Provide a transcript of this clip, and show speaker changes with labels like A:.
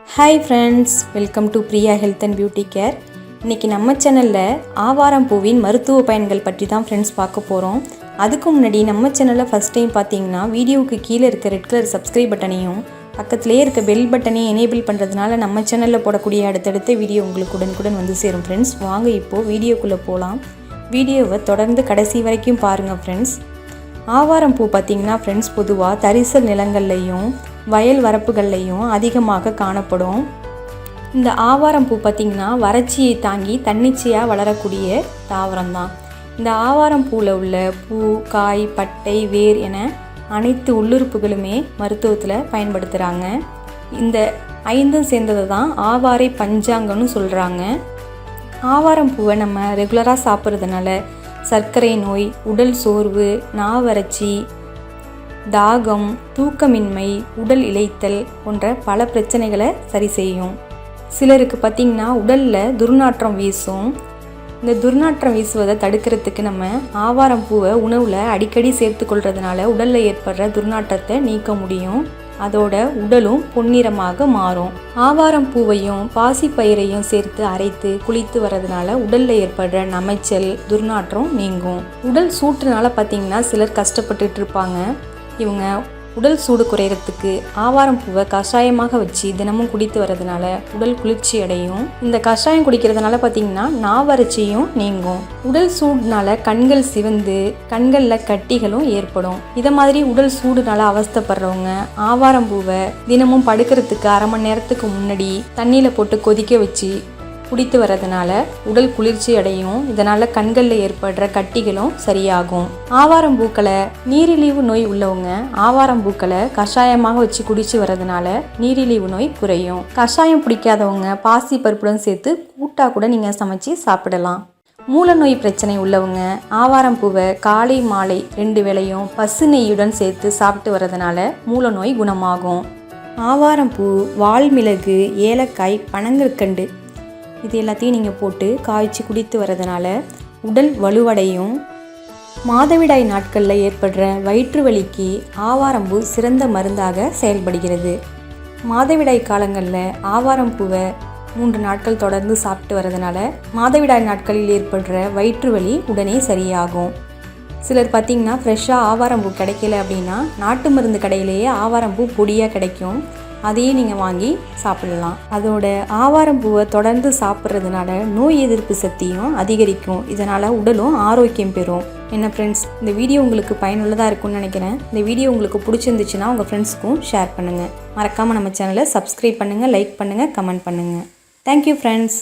A: Hi friends, welcome to Priya Health and Beauty Care. இன்னைக்கு நம்ம சேனல்ல ஆவாரம்பூவின் மருத்துவ பயன்கள் பற்றி தான் फ्रेंड्स பார்க்க போறோம். அதுக்கு முன்னாடி நம்ம சேனலை ஃபர்ஸ்ட் டைம் பாத்தீங்கன்னா வீடியோக்கு கீழ இருக்க ரெட் கலர் சப்ஸ்கிரைப் பட்டனையும் பக்கத்துலயே இருக்க பெல் பட்டனையும் எனேபிள் பண்றதுனால நம்ம சேனல்ல போடக்கூடிய அடுத்தடுத்த வீடியோ உங்களுக்கு உடனுக்குடன் வந்து சேரும் फ्रेंड्स. வாங்க இப்போ வீடியோக்குள்ள போலாம். வீடியோவை தொடர்ந்து கடைசி வரைக்கும் பாருங்க फ्रेंड्स. ஆவாரம்பூ பாத்தீங்கன்னா फ्रेंड्स பொதுவா தரிசல் நிலங்கள்லயும் வயல் வரப்புகள்லையும் அதிகமாக காணப்படும். இந்த ஆவாரம்பூ பார்த்திங்கன்னா வறட்சியை தாங்கி தன்னிச்சையாக வளரக்கூடிய தாவரம் தான். இந்த ஆவாரம்பூவில் உள்ள பூ, காய், பட்டை, வேர் என அனைத்து உள்ளுறுப்புகளுமே மருத்துவத்தில் பயன்படுத்துகிறாங்க. இந்த ஐந்தும் சேர்ந்தது தான் ஆவாரை பஞ்சாங்கம்னு சொல்கிறாங்க. ஆவாரம்பூவை நம்ம ரெகுலராக சாப்பிட்றதுனால சர்க்கரை நோய், உடல் சோர்வு, நாவறட்சி, தாகம், தூக்கமின்மை, உடல் இளைத்தல் போன்ற பல பிரச்சனைகளை சரி செய்யும். சிலருக்கு பார்த்திங்கன்னா உடலில் துர்நாற்றம் வீசும். இந்த துர்நாற்றம் வீசுவதை தடுக்கிறதுக்கு நம்ம ஆவாரம்பூவை உணவில் அடிக்கடி சேர்த்துக்கொள்கிறதுனால உடலில் ஏற்படுற துர்நாற்றத்தை நீக்க முடியும். அதோட உடலும் பொன்னிறமாக மாறும். ஆவாரம்பூவையும் பாசிப்பயிரையும் சேர்த்து அரைத்து குளித்து வர்றதுனால உடலில் ஏற்படுற நமைச்சல், துர்நாற்றம் நீங்கும். உடல் சூட்டுனால பார்த்திங்கன்னா சிலர் கஷ்டப்பட்டுட்டு இருப்பாங்க. இவங்க உடல் சூடு குறைகிறதுக்கு ஆவாரம்பூவை கஷாயமாக வச்சு தினமும் குடித்து வர்றதுனால உடல் குளிர்ச்சி அடையும். இந்த கஷாயம் குடிக்கிறதுனால பார்த்திங்கன்னா நாவறட்சியும் நீங்கும். உடல் சூடுனால கண்கள் சிவந்து கண்களில் கட்டிகளும் ஏற்படும். இதை மாதிரி உடல் சூடுனால அவஸ்தைப்படுறவங்க ஆவாரம்பூவை தினமும் படுக்கிறதுக்கு அரை மணி நேரத்துக்கு முன்னாடி தண்ணியில் போட்டு கொதிக்க வச்சு குடித்து வர்றதுனால உடல் குளிர்ச்சி அடையும். இதனால் கண்களில் ஏற்படுற கட்டிகளும் சரியாகும். ஆவாரம்பூக்களை நீரிழிவு நோய் உள்ளவங்க ஆவாரம்பூக்களை கஷாயமாக வச்சு குடிச்சு வர்றதுனால நீரிழிவு நோய் குறையும். கஷாயம் பிடிக்காதவங்க பாசி பருப்புடன் சேர்த்து கூட்டா கூட நீங்கள் சமைச்சு சாப்பிடலாம். மூல நோய் பிரச்சனை உள்ளவங்க ஆவாரம்பூவை காலை மாலை 2 வேளையும் பசு நெய்யுடன் சேர்த்து சாப்பிட்டு வர்றதுனால மூல நோய் குணமாகும். ஆவாரம்பூ, வால்மிளகு, ஏலக்காய், பனங்கற்கண்டு இது எல்லாத்தையும் நீங்கள் போட்டு காய்ச்சி குடித்து வர்றதுனால உடல் வலுவடையும். மாதவிடாய் நாட்களில் ஏற்படுற வயிற்று வலிக்கு ஆவாரம்பூ சிறந்த மருந்தாக செயல்படுகிறது. மாதவிடாய் காலங்களில் ஆவாரம்பூவை 3 நாட்கள் தொடர்ந்து சாப்பிட்டு வர்றதுனால மாதவிடாய் நாட்களில் ஏற்படுற வயிற்று வலி உடனே சரியாகும். சிலர் பார்த்திங்கன்னா ஃப்ரெஷ்ஷாக ஆவாரம்பூ கிடைக்கல அப்படின்னா நாட்டு மருந்து கடையிலேயே ஆவாரம்பூ பொடியாக கிடைக்கும். அதையே நீங்கள் வாங்கி சாப்பிடலாம். அதோட ஆவாரம்பூவை தொடர்ந்து சாப்பிட்றதுனால நோய் எதிர்ப்பு சக்தியும் அதிகரிக்கும். இதனால் உடலும் ஆரோக்கியம் பெறும். என்ன ஃப்ரெண்ட்ஸ், இந்த வீடியோ உங்களுக்கு பயனுள்ளதாக இருக்கும்னு நினைக்கிறேன். இந்த வீடியோ உங்களுக்கு பிடிச்சிருந்துச்சுன்னா உங்கள் ஃப்ரெண்ட்ஸுக்கும் ஷேர் பண்ணுங்கள். மறக்காமல் நம்ம சேனலை சப்ஸ்கிரைப் பண்ணுங்கள், லைக் பண்ணுங்கள், கமெண்ட் பண்ணுங்கள். Thank you friends.